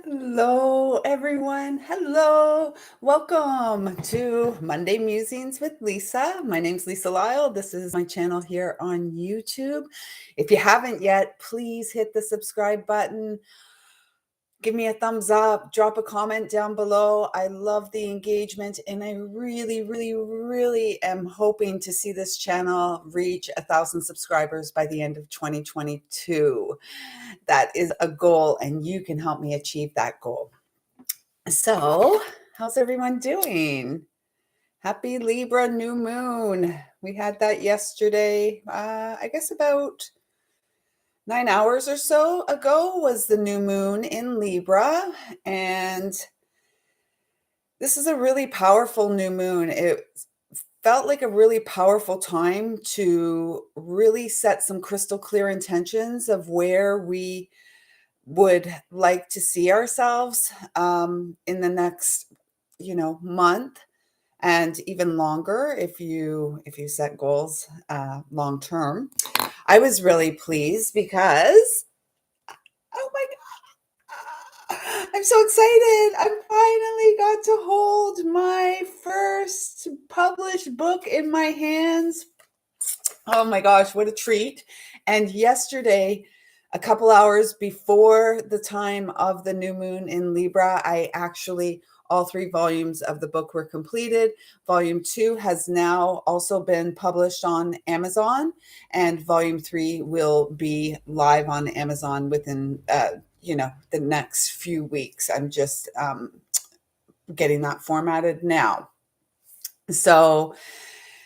Hello, everyone. Hello. Welcome to Monday Musings with Lisa. My name's Lisa Lyle. This is my channel here on YouTube. If you haven't yet, please hit the subscribe button. Give me a thumbs up, drop a comment down below. I love the engagement, and I really am hoping to see this channel reach 1,000 subscribers by the end of 2022. That is a goal, and you can help me achieve that goal. So, how's everyone doing? Happy Libra new moon. We had that yesterday. I guess about 9 hours or so ago was the new moon in Libra. And this is a really powerful new moon. It felt like a really powerful time to really set some crystal clear intentions of where we would like to see ourselves in the next, month, and even longer if you set goals long term. I was really pleased because, oh my God, I'm so excited. I finally got to hold my first published book in my hands. Oh my gosh, what a treat. And yesterday, a couple hours before the time of the new moon in Libra, all 3 volumes of the book were completed. Volume 2 has now also been published on Amazon, and Volume 3 will be live on Amazon within, the next few weeks. I'm just getting that formatted now. So,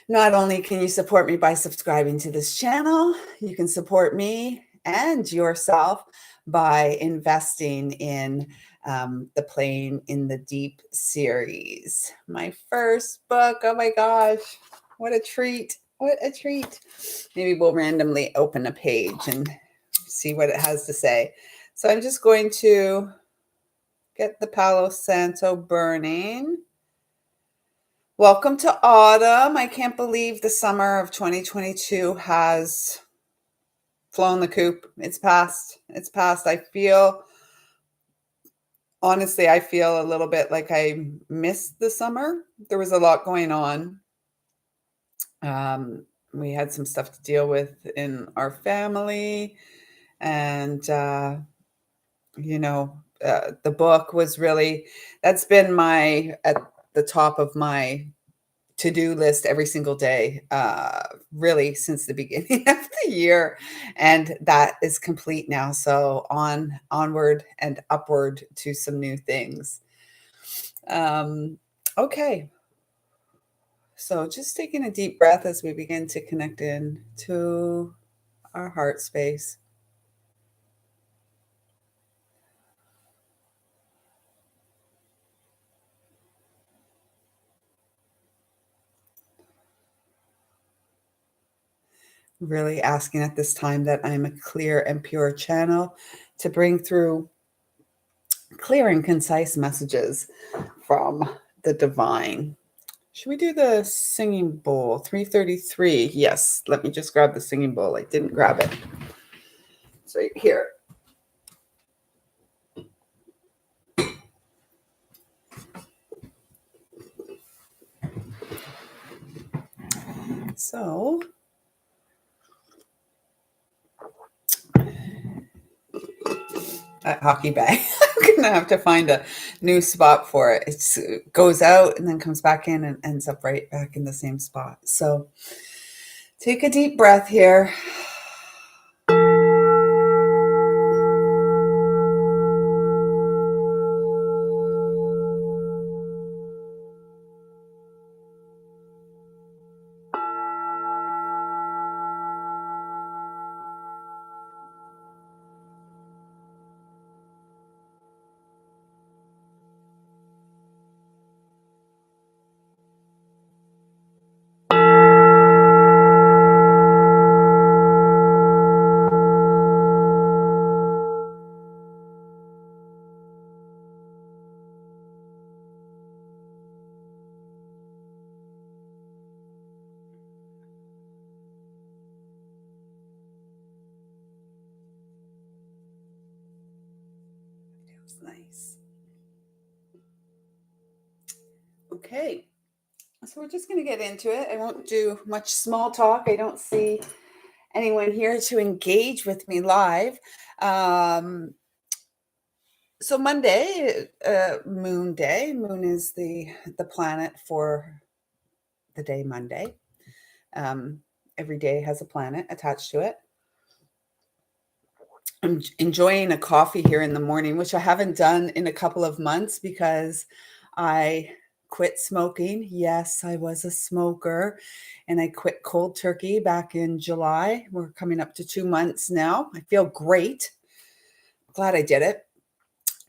not only can you support me by subscribing to this channel, you can support me and yourself by investing in the Playing in the Deep series. My first book. Oh my gosh, what a treat. What a treat. Maybe we'll randomly open a page and see what it has to say. So I'm just going to get the Palo Santo burning. Welcome to autumn. I can't believe the summer of 2022 has flown the coop. It's past. Honestly, I feel a little bit like I missed the summer. There was a lot going on. We had some stuff to deal with in our family, and the book was really, that's been at the top of my to-do list every single day, really since the beginning of the year, and that is complete now. So onward and upward to some new things. Okay, so just taking a deep breath as we begin to connect in to our heart space. Really asking at this time that I'm a clear and pure channel to bring through clear and concise messages from the divine. Should we do the singing bowl? 333. Yes, let me just grab the singing bowl. I didn't grab it. It's right here. So, that hockey bag. I'm going to have to find a new spot for it. It goes out and then comes back in and ends up right back in the same spot. So, take a deep breath here. Nice. Okay, so we're just going to get into it. I won't do much small talk. I don't see anyone here to engage with me live. Um, so Monday, Moon Day. Moon is the planet for the day Monday. Um, every day has a planet attached to it. I'm enjoying a coffee here in the morning, which I haven't done in a couple of months because I quit smoking. Yes, I was a smoker and I quit cold turkey back in July. We're coming up to 2 months now. I feel great. Glad I did it.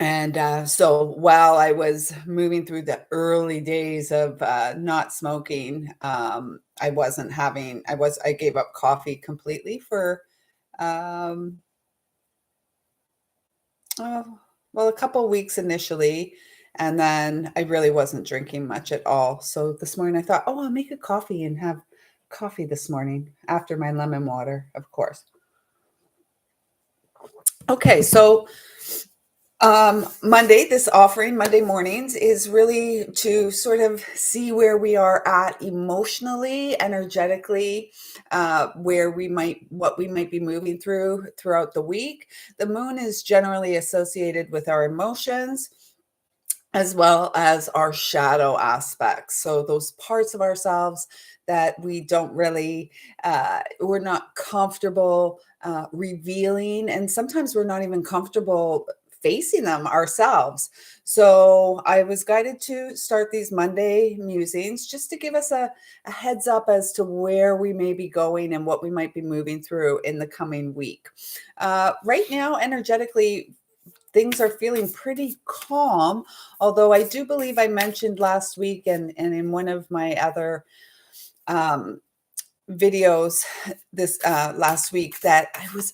And so while I was moving through the early days of not smoking, I gave up coffee completely for um, Oh, well, a couple weeks initially, and then I really wasn't drinking much at all. So this morning I thought, oh, I'll make a coffee and have coffee this morning after my lemon water, of course. Okay, so this offering, Monday mornings, is really to sort of see where we are at emotionally, energetically, what we might be moving throughout the week. The moon is generally associated with our emotions as well as our shadow aspects. So those parts of ourselves that we don't really, we're not comfortable revealing, and sometimes we're not even comfortable facing them ourselves. So I was guided to start these Monday musings just to give us a heads up as to where we may be going and what we might be moving through in the coming week. Right now, energetically, things are feeling pretty calm. Although I do believe I mentioned last week and in one of my other um, videos this last week that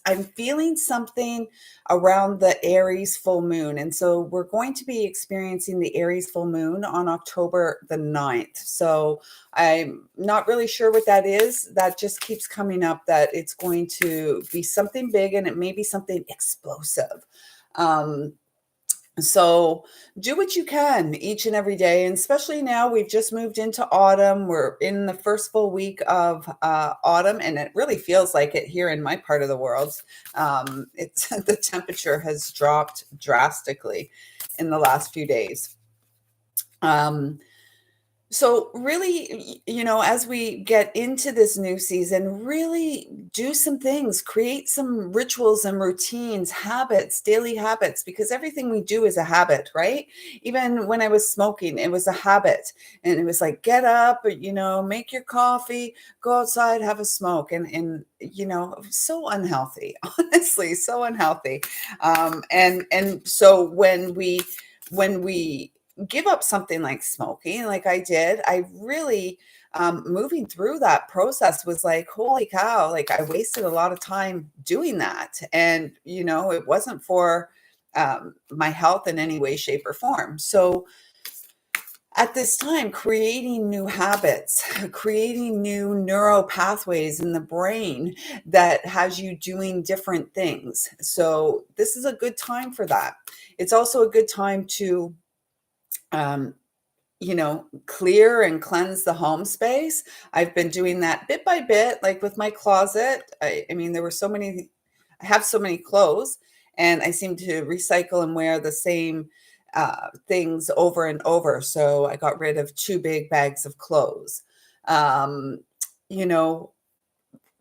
I'm feeling something around the Aries full moon. And so we're going to be experiencing the Aries full moon on October the 9th. So I'm not really sure what that is. That just keeps coming up, that it's going to be something big and it may be something explosive. Um, so do what you can each and every day. And especially now we've just moved into autumn. We're in the first full week of autumn, and it really feels like it here in my part of the world. It's the temperature has dropped drastically in the last few days. Um, so really, as we get into this new season, really do some things, create some rituals and routines, habits, daily habits, because everything we do is a habit, right? Even when I was smoking, it was a habit. And it was like, get up, make your coffee, go outside, have a smoke. So unhealthy, honestly, so unhealthy. And so when we give up something like smoking, like I did, I really, moving through that process was like, holy cow, like I wasted a lot of time doing that. And, it wasn't for my health in any way, shape, or form. So at this time, creating new habits, creating new neural pathways in the brain that has you doing different things. So this is a good time for that. It's also a good time to, um, clear and cleanse the home space. I've been doing that bit by bit, like with my closet. I mean, I have so many clothes, and I seem to recycle and wear the same things over and over. So I got rid of 2 big bags of clothes. Um, you know,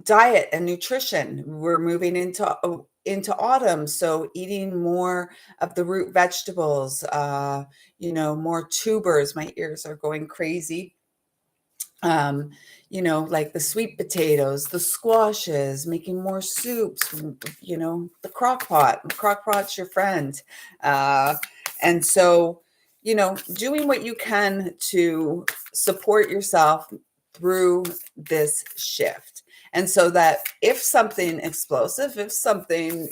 Diet and nutrition. We're moving into autumn, so eating more of the root vegetables, more tubers. My ears are going crazy. Um, like the sweet potatoes, the squashes, making more soups, the crock pot. The crock pot's your friend. And so, doing what you can to support yourself through this shift. And so that if something explosive, if something,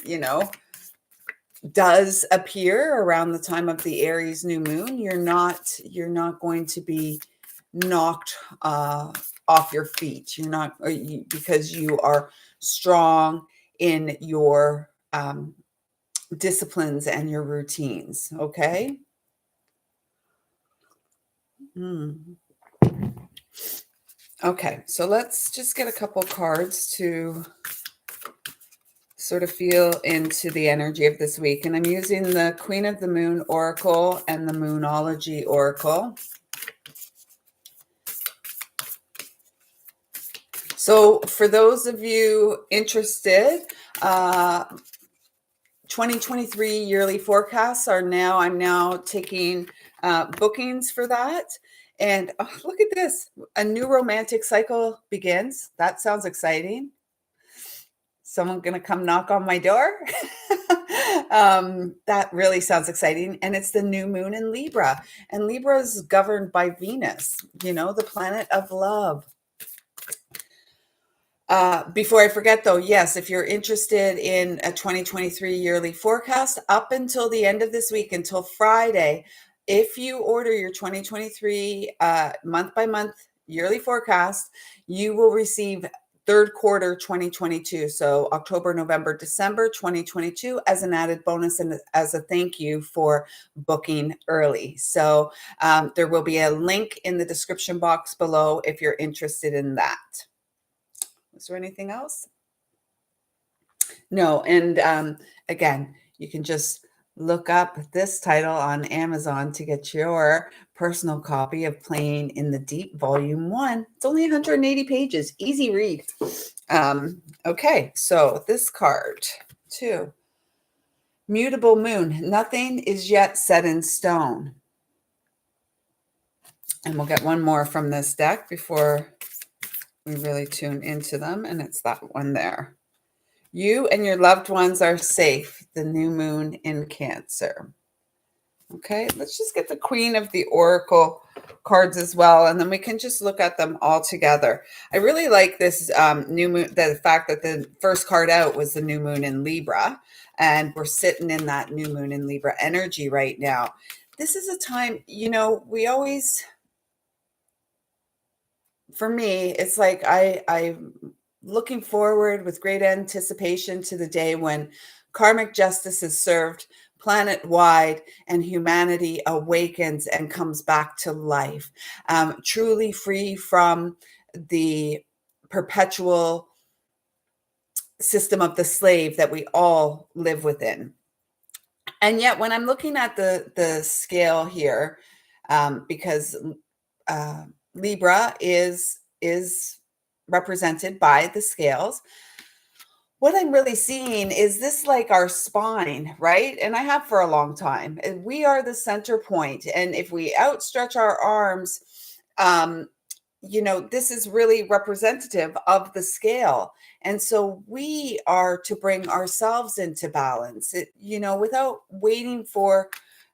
does appear around the time of the Aries new moon, you're not going to be knocked off your feet. You're not because you are strong in your disciplines and your routines. Okay. Okay, so let's just get a couple cards to sort of feel into the energy of this week. And I'm using the Queen of the Moon Oracle and the Moonology Oracle. So for those of you interested, 2023 yearly forecasts are now, I'm now taking bookings for that. And oh, look at this, a new romantic cycle begins. That sounds exciting. Someone going to come knock on my door? That really sounds exciting. And it's the new moon in Libra. And Libra is governed by Venus, the planet of love. Before I forget, though, yes, if you're interested in a 2023 yearly forecast, up until the end of this week, until Friday, if you order your 2023 month by month yearly forecast, you will receive third quarter 2022. So October, November, December 2022 as an added bonus and as a thank you for booking early. So there will be a link in the description box below if you're interested in that. Is there anything else? No. And again, you can just look up this title on Amazon to get your personal copy of Playing in the Deep, Volume 1. It's only 180 pages. Easy read. Okay, so this card, too. Mutable Moon. Nothing is yet set in stone. And we'll get one more from this deck before we really tune into them. And it's that one there. You and your loved ones are safe. The new moon in Cancer. Okay, let's just get the Queen of the Oracle cards as well, and then we can just look at them all together. I really like this new moon, the fact that the first card out was the new moon in Libra, and we're sitting in that new moon in Libra energy right now. This is a time, we always, for me, it's like I'm looking forward with great anticipation to the day when karmic justice is served planet-wide and humanity awakens and comes back to life, truly free from the perpetual system of the slave that we all live within. And yet when I'm looking at the scale here, because Libra is represented by the scales, what I'm really seeing is this like our spine, right? And I have for a long time. And we are the center point. And if we outstretch our arms, this is really representative of the scale. And so we are to bring ourselves into balance, without waiting for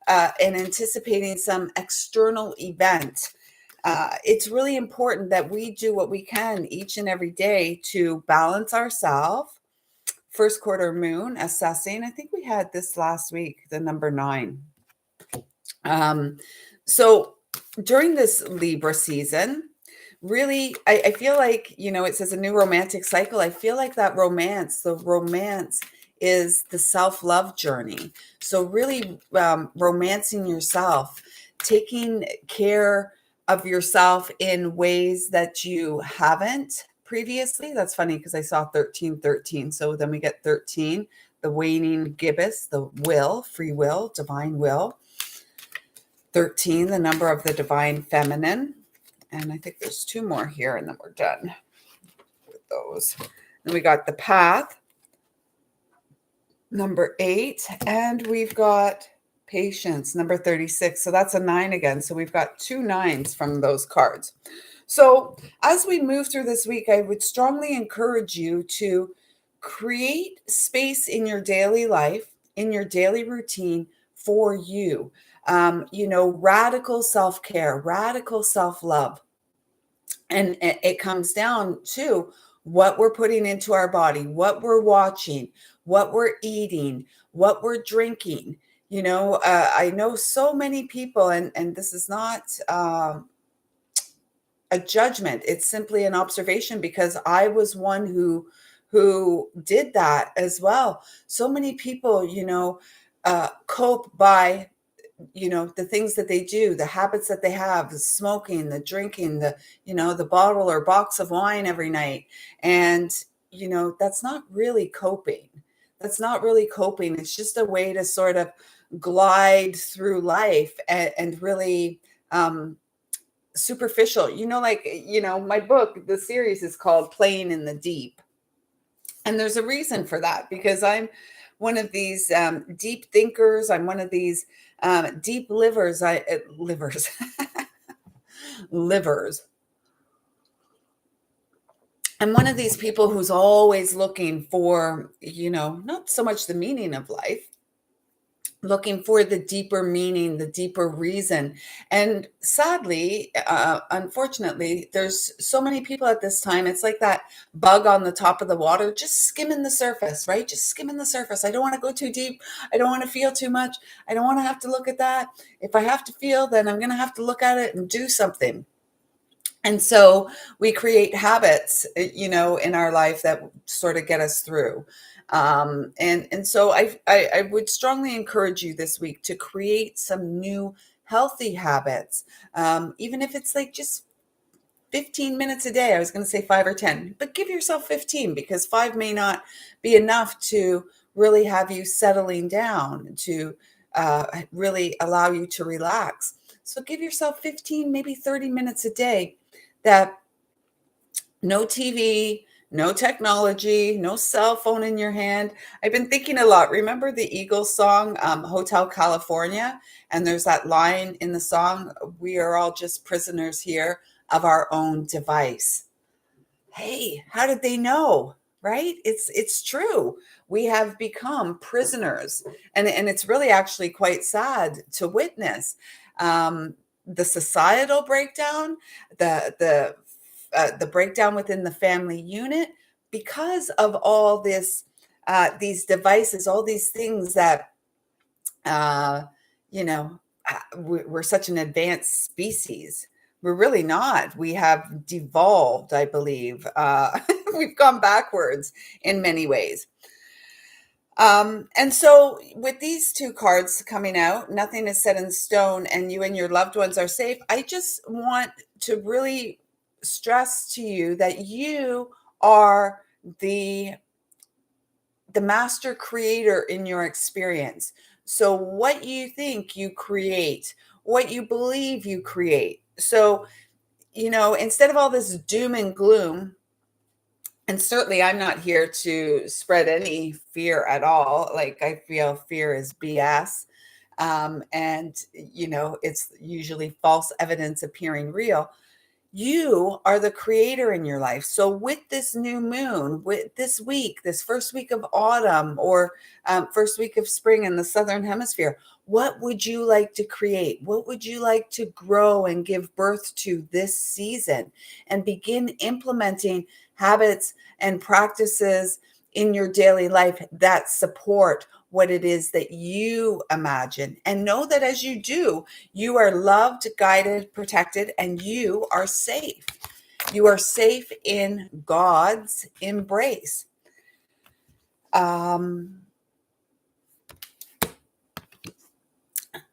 and anticipating some external event. It's really important that we do what we can each and every day to balance ourselves. First quarter moon assessing. I think we had this last week, the number 9. So during this Libra season, really, I feel like, it says a new romantic cycle. I feel like the romance is the self-love journey. So really romancing yourself, taking care of yourself in ways that you haven't previously. That's funny because I saw 1313. So then we get 13, the waning gibbous, the will, free will, divine will. 13, the number of the divine feminine. And I think there's 2 more here and then we're done with those. Then we got the path, number 8, and we've got patience, number 36. So that's a 9 again. So we've got 2 9s from those cards. So as we move through this week, I would strongly encourage you to create space in your daily life, in your daily routine for you. Radical self-care, radical self-love. And it comes down to what we're putting into our body, what we're watching, what we're eating, what we're drinking. I know so many people, and this is not a judgment. It's simply an observation because I was one who who did that as well. So many people, cope by, the things that they do, the habits that they have, the smoking, the drinking, the bottle or box of wine every night. And, that's not really coping. That's not really coping. It's just a way to sort of glide through life and really, superficial. My book, the series is called Playing in the Deep. And there's a reason for that, because I'm one of these deep thinkers. I'm one of these deep livers, livers. I'm one of these people who's always looking for, not so much the meaning of life, looking for the deeper meaning, the deeper reason. And sadly, unfortunately, there's so many people at this time. It's like that bug on the top of the water, just skimming the surface, right? Just skimming the surface. I don't want to go too deep. I don't want to feel too much. I don't want to have to look at that. If I have to feel, then I'm going to have to look at it and do something. And so we create habits, in our life that sort of get us through. And so I would strongly encourage you this week to create some new healthy habits, even if it's like just 15 minutes a day. I was going to say 5 or 10, but give yourself 15, because 5 may not be enough to really have you settling down, to really allow you to relax. So give yourself 15, maybe 30 minutes a day that no TV, no technology, no cell phone in your hand. I've been thinking a lot. Remember the Eagles song, Hotel California? And there's that line in the song, "We are all just prisoners here of our own device." Hey, how did they know? Right? It's true. We have become prisoners, and it's really actually quite sad to witness. The societal breakdown, the breakdown within the family unit, because of all these devices, all these things that uh, you know, we're such an advanced species. We're really not. We have devolved, I believe. We've gone backwards in many ways. And so, with these two cards coming out, nothing is set in stone, and you and your loved ones are safe. I just want to really stress to you that you are the master creator in your experience. So, what you think, you create, what you believe, you create. So, instead of all this doom and gloom, and certainly I'm not here to spread any fear at all. Like, I feel fear is BS. And, it's usually false evidence appearing real. You are the creator in your life. So, with this new moon, with this week, this first week of autumn, or first week of spring in the Southern Hemisphere, what would you like to create? What would you like to grow and give birth to this season? And begin implementing habits and practices in your daily life that support what it is that you imagine. And know that as you do, you are loved, guided, protected, and you are safe. You are safe in God's embrace.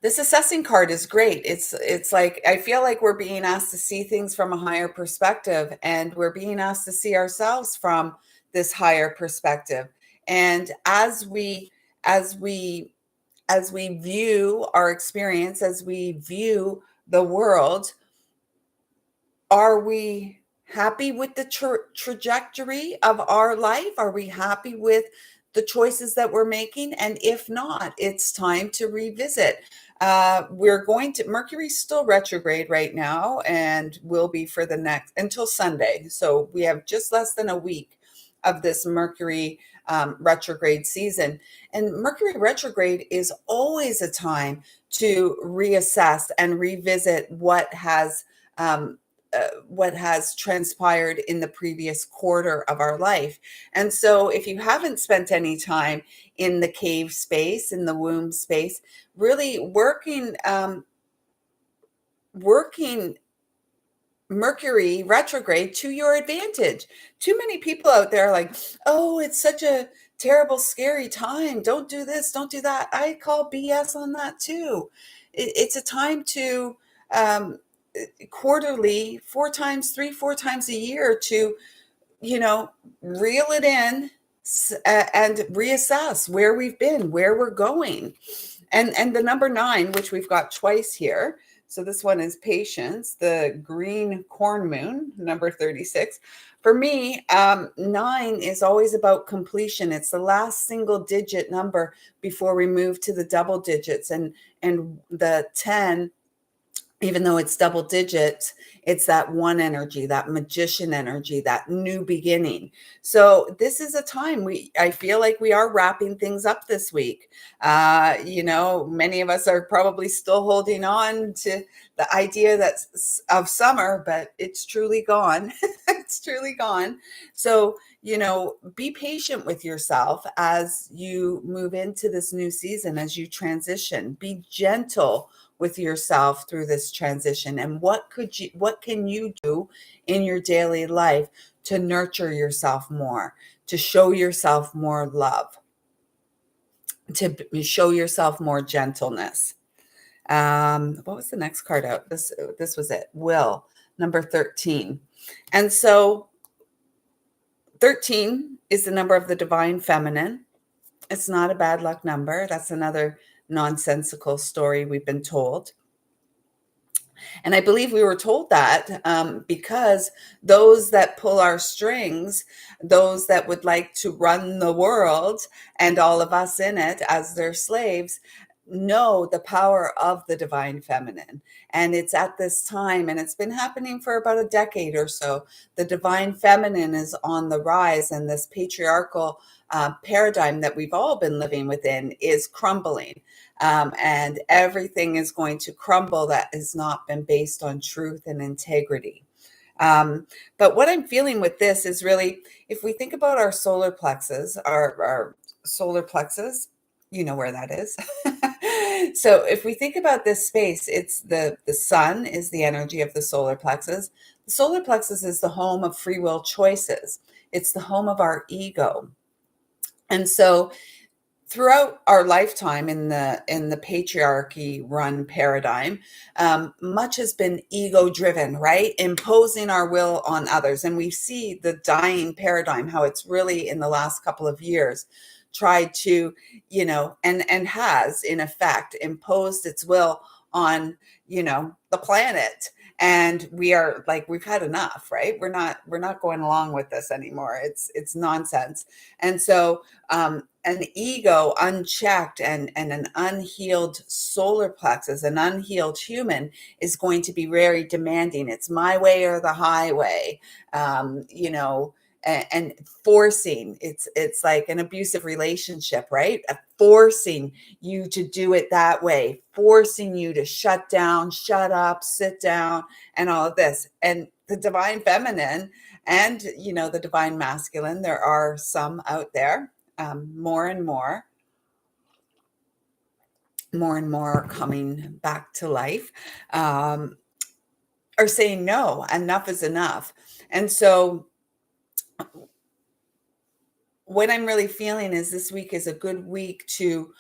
This assessing card is great. It's like, I feel like we're being asked to see things from a higher perspective, and we're being asked to see ourselves from this higher perspective. And as we view our experience, as we view the world, are we happy with the trajectory of our life? Are we happy with the choices that we're making? And if not, it's time to revisit. Mercury's still retrograde right now, and will be for the next until Sunday. So we have just less than a week of this Mercury retrograde season. And Mercury retrograde is always a time to reassess and revisit um, what has transpired in the previous quarter of our life. And so, if you haven't spent any time in the cave space, in the womb space, really working Mercury retrograde to your advantage. Too many people out there are like, oh, it's such a terrible, scary time. Don't do this, don't do that. I call BS on that too. It's a time to um, quarterly, 4 times, 3, 4 times a year to, you know, reel it in and reassess where we've been, where we're going. And the number 9, which we've got twice here. So this one is patience, the green corn moon, number 36. For me, 9 is always about completion. It's the last single digit number before we move to the double digits. And the 10, even though it's double digits, it's that one energy, that magician energy, that new beginning. So this is a time I feel like we are wrapping things up this week. Many of us are probably still holding on to the idea that's of summer, but it's truly gone. It's truly gone. So, be patient with yourself as you move into this new season, as you transition. Be gentle with yourself through this transition, and what can you do in your daily life to nurture yourself more, to show yourself more love, to show yourself more gentleness. What was the next card out? This was it. Will, number 13. And so 13 is the number of the divine feminine. It's not a bad luck number. That's another nonsensical story we've been told. And I believe we were told that because those that pull our strings, those that would like to run the world and all of us in it as their slaves, know the power of the divine feminine. And it's at this time, and it's been happening for about a decade or so, the divine feminine is on the rise, and this patriarchal paradigm that we've all been living within is crumbling. And everything is going to crumble that has not been based on truth and integrity. But what I'm feeling with this is really, if we think about our solar plexus, our solar plexus, you know where that is. So if we think about this space, it's the sun is the energy of the solar plexus. The solar plexus is the home of free will choices. It's the home of our ego. And so throughout our lifetime in the patriarchy run paradigm, much has been ego driven, right? Imposing our will on others. And we see the dying paradigm, how it's really in the last couple of years tried to, and has in effect imposed its will on, the planet. And we are like, we've had enough, right? We're not going along with this anymore. It's nonsense. And so an ego unchecked and an unhealed solar plexus, an unhealed human, is going to be very demanding. It's my way or the highway. And forcing, it's like an abusive relationship, right? Forcing you to do it that way, forcing you to shut down, shut up, sit down, and all of this. And the divine feminine and the divine masculine, there are some out there, more and more coming back to life, are saying no, enough is enough. And so what I'm really feeling is this week is a good week to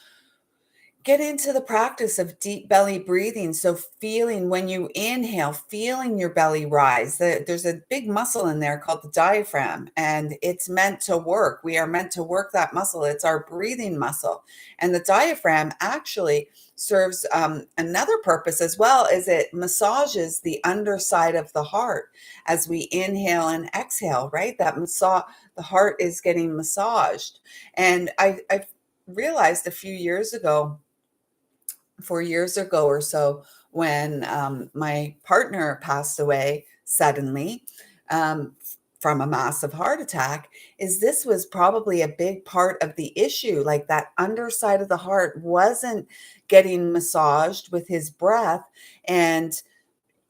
get into the practice of deep belly breathing. So feeling when you inhale, feeling your belly rise. There's a big muscle in there called the diaphragm, and it's meant to work. We are meant to work that muscle. It's our breathing muscle. And the diaphragm actually serves another purpose as well, as it massages the underside of the heart as we inhale and exhale, right? The heart is getting massaged. And I realized a few years ago, 4 years ago or so, when my partner passed away suddenly um, from a massive heart attack, is this was probably a big part of the issue. Like, that underside of the heart wasn't getting massaged with his breath. And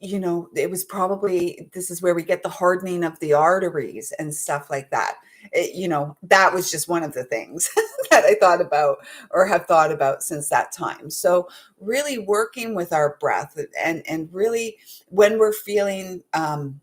it was probably, this is where we get the hardening of the arteries and stuff like that. that was just one of the things that I thought about or have thought about since that time. So really working with our breath, and really when we're feeling, and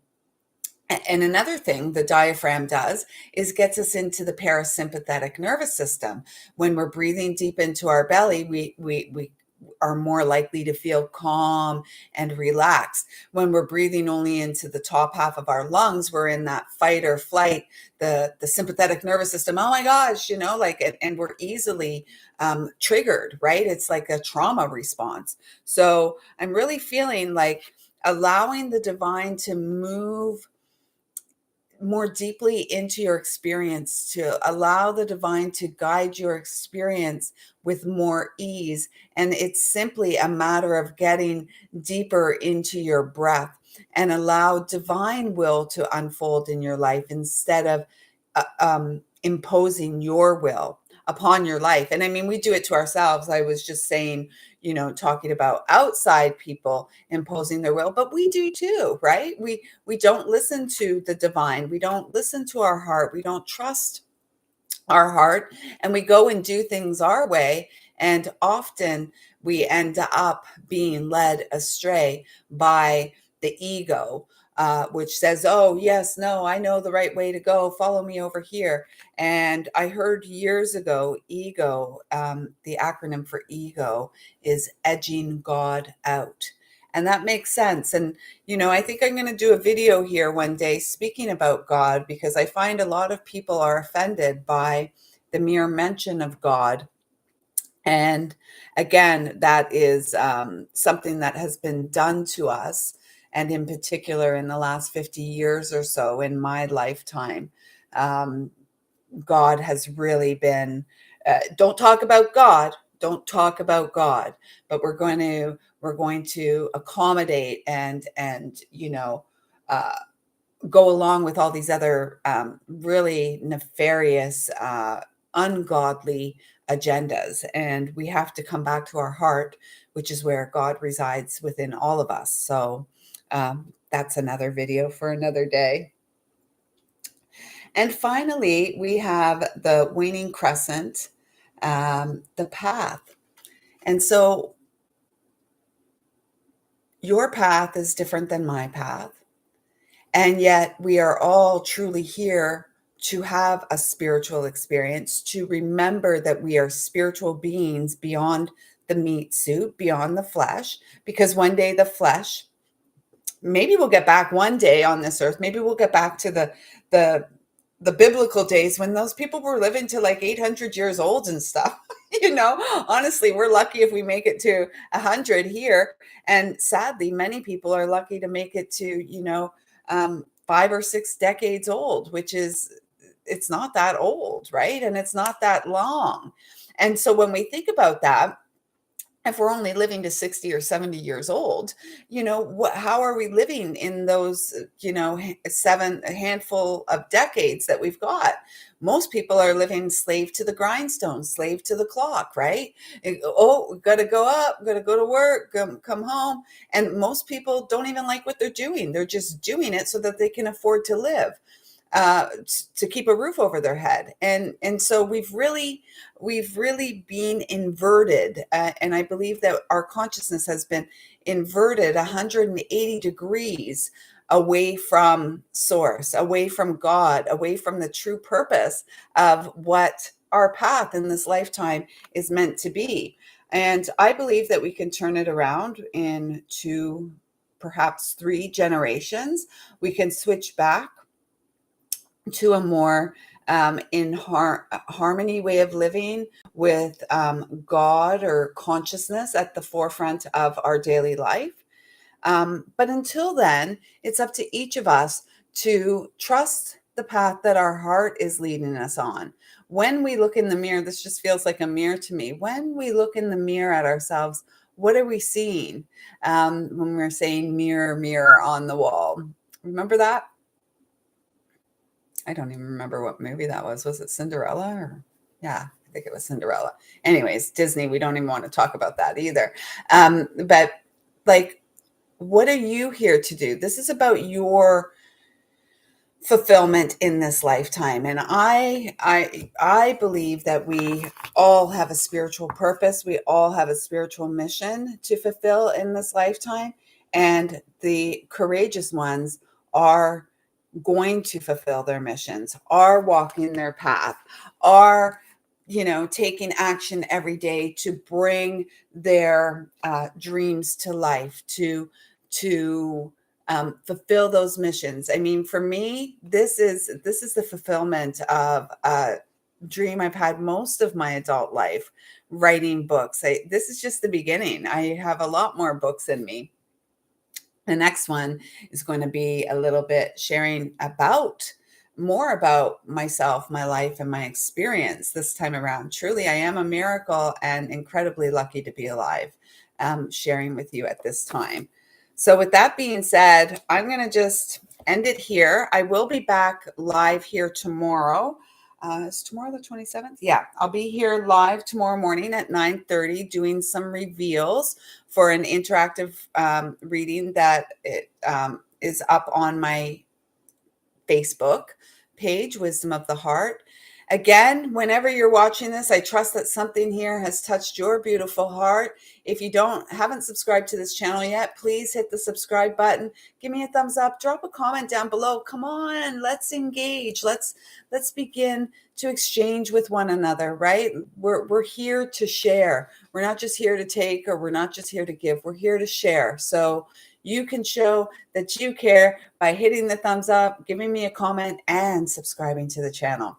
another thing the diaphragm does is gets us into the parasympathetic nervous system. When we're breathing deep into our belly, we are more likely to feel calm and relaxed. When we're breathing only into the top half of our lungs, we're in that fight or flight, the sympathetic nervous system. Oh my gosh, and we're easily triggered, right? It's like a trauma response. So I'm really feeling like allowing the divine to move more deeply into your experience, to allow the divine to guide your experience with more ease. And it's simply a matter of getting deeper into your breath and allow divine will to unfold in your life instead of imposing your will upon your life. And I mean, we do it to ourselves. I was just saying, talking about outside people imposing their will, but we do too, right? We don't listen to the divine. We don't listen to our heart. We don't trust our heart, and we go and do things our way. And often we end up being led astray by the ego, which says, oh, yes, no, I know the right way to go. Follow me over here. And I heard years ago, ego, the acronym for ego is edging God out. And that makes sense. And I think I'm going to do a video here one day speaking about God, because I find a lot of people are offended by the mere mention of God. And again, that is something that has been done to us. And in particular, in the last 50 years or so in my lifetime, God has really been, don't talk about God, don't talk about God, but we're going to accommodate and uh, go along with all these other really nefarious, ungodly agendas. And we have to come back to our heart, which is where God resides within all of us. So that's another video for another day. And finally, we have the waning crescent, the path. And so your path is different than my path. And yet we are all truly here to have a spiritual experience, to remember that we are spiritual beings beyond the meat suit, beyond the flesh, because one day the flesh, maybe we'll get back one day on this earth. Maybe we'll get back to the the biblical days when those people were living to like 800 years old and stuff. Honestly, we're lucky if we make it to 100 here. And sadly, many people are lucky to make it to, 5 or 6 decades old, which is, it's not that old, right? And it's not that long. And so when we think about that, if we're only living to 60 or 70 years old, how are we living in those, a handful of decades that we've got? Most people are living slave to the grindstone, slave to the clock, right? Oh, we've got to go up, got to go to work, come home. And most people don't even like what they're doing. They're just doing it so that they can afford to live, to keep a roof over their head. And so we've really been inverted, and I believe that our consciousness has been inverted 180 degrees away from source, away from God, away from the true purpose of what our path in this lifetime is meant to be. And I believe that we can turn it around in 2, perhaps 3 generations. We can switch back to a more in harmony way of living with God or consciousness at the forefront of our daily life. But until then, it's up to each of us to trust the path that our heart is leading us on. When we look in the mirror, this just feels like a mirror to me. When we look in the mirror at ourselves, what are we seeing? When we're saying mirror, mirror on the wall. Remember that? I don't even remember what movie that was. Was it Cinderella? Or yeah, I think it was Cinderella. Anyways, Disney, we don't even want to talk about that either. But like, what are you here to do? This is about your fulfillment in this lifetime. And I believe that we all have a spiritual purpose. We all have a spiritual mission to fulfill in this lifetime. And the courageous ones are going to fulfill their missions, are walking their path, are taking action every day to bring their dreams to life, to fulfill those missions. I mean, for me, this is the fulfillment of a dream I've had most of my adult life, writing books. This is just the beginning. I have a lot more books in me. The next one is going to be a little bit sharing more about myself, my life, and my experience this time around. Truly, I am a miracle and incredibly lucky to be alive, sharing with you at this time. So with that being said, I'm going to just end it here. I will be back live here tomorrow. Is tomorrow the 27th? Yeah, I'll be here live tomorrow morning at 9:30 doing some reveals for an interactive reading that is up on my Facebook page, Wisdom of the Heart. Again, whenever you're watching this, I trust that something here has touched your beautiful heart. If you haven't subscribed to this channel yet, please hit the subscribe button. Give me a thumbs up. Drop a comment down below. Come on, let's engage. Let's begin to exchange with one another, right? We're here to share. We're not just here to take, or we're not just here to give. We're here to share. So you can show that you care by hitting the thumbs up, giving me a comment, and subscribing to the channel.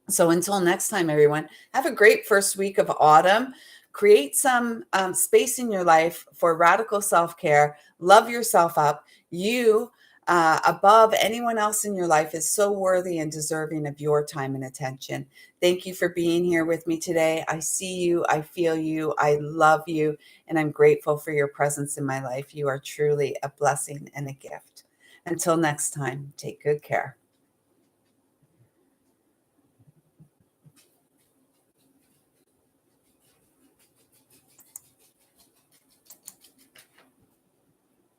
So until next time, everyone, have a great first week of autumn. Create some space in your life for radical self-care. Love yourself up. You, above anyone else in your life, is so worthy and deserving of your time and attention. Thank you for being here with me today. I see you. I feel you. I love you. And I'm grateful for your presence in my life. You are truly a blessing and a gift. Until next time, take good care.